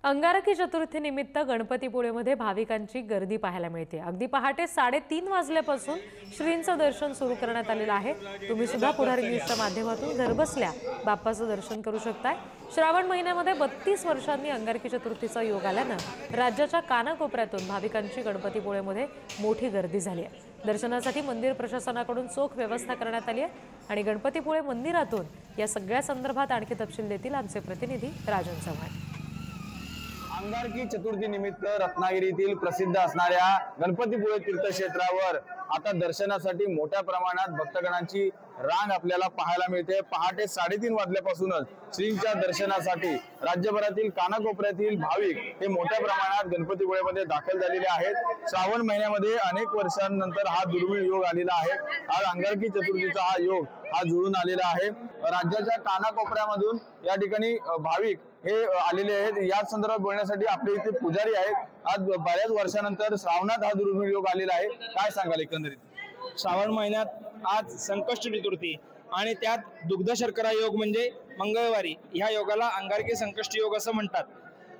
अंगारकी चतुर्थी निमित्त गणपतीपुळेमध्ये भाविकांची गर्दी पाहायला मिळते। अगदी पहाटे 3:30 वाजल्यापासून श्रींचं दर्शन सुरू करण्यात आलेलं आहे। तुम्ही सुद्धा पुढारी न्यूजच्या माध्यमातून घरबसल्या बाप्पाचं दर्शन करू शकताय। श्रावण महिन्यामध्ये 32 वर्षांनी अंगारकी चतुर्थीचा योग आल्यानं राज्याच्या कानाकोपऱ्यातून भाविकांची गणपतीपुळेमध्ये मोठी गर्दी झाली आहे। दर्शनासाठी मंदिर प्रशासनाकडून चोख व्यवस्था करण्यात आली आहे आणि गणपतीपुळे मंदिरातून या सगळ्या संदर्भात आणखी तपशील देतील आमचे प्रतिनिधी राजन चव्हाण। अंगारकी चतुर्थी निमित्त रत्नागिरीतील प्रसिद्ध असणाऱ्या गणपतीपुळे तीर्थक्षेत्रावर आता दर्शनासाठी मोठ्या प्रमाणात भक्तगणांची रांग आपल्याला पाहायला मिळते। पहाटे 3:30 वाजल्यापासूनच श्रींच्या दर्शनासाठी राज्यभरातील कानाकोपऱ्यातील भाविक हे मोठ्या प्रमाणात गणपतीपुळेमध्ये दाखल झालेले आहेत। श्रावण महिन्यामध्ये अनेक वर्षांनंतर हा दुर्मिळ योग आलेला आहे। आज अंगारकी चतुर्थीचा हा योग जुळून आलेला आहे। राज्याच्या कानाकोपऱ्यामधून या ठिकाणी भाविक हे आलेले आहेत। या संदर्भात बोलण्यासाठी आपले इथे पुजारी आहेत। आज बऱ्याच वर्षानंतर श्रावणात हा दुर्मिळ योग आलेला आहे, काय सांगाल एकंदरीत? श्रावण महिन्यात आज संकष्ट चतुर्थी आणि त्यात दुग्ध शर्करा योग म्हणजे मंगळवारी, ह्या योगाला अंगारकी संकष्ट योग असं म्हणतात।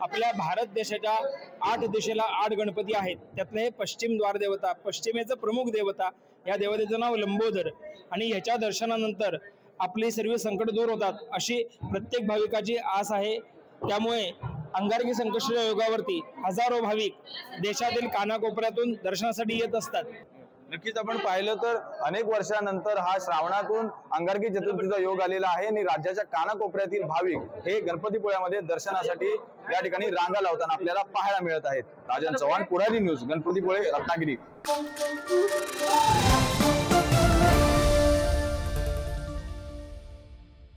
आपल्या भारत देशाच्या 8 दिशेला 8 गणपती आहेत, त्यातले हे पश्चिम द्वार देवता, पश्चिमेचं प्रमुख देवता, या देवतेचं नाव लंबोदर आणि ह्याच्या दर्शनानंतर आपली सर्व संकट दूर होतात अशी प्रत्येक भाविकाची आस आहे। त्यामुळे अंगारकी संकष्ट योगावरती हजारो भाविक देशातील कानाकोपऱ्यातून दर्शनासाठी येत असतात। नक्कीच आपण पाहिलं तर अनेक वर्षानंतर हा श्रावणातून अंगारकी चतुर्थीचा योग आलेला आहे आणि राज्याच्या कानाकोपऱ्यातील भाविक हे गणपतीपुळ्यामध्ये दर्शनासाठी या ठिकाणी रांगा लावताना आपल्याला पाहायला मिळत आहेत। राजन चव्हाण, पुढारी न्यूज, गणपतीपुळे, रत्नागिरी।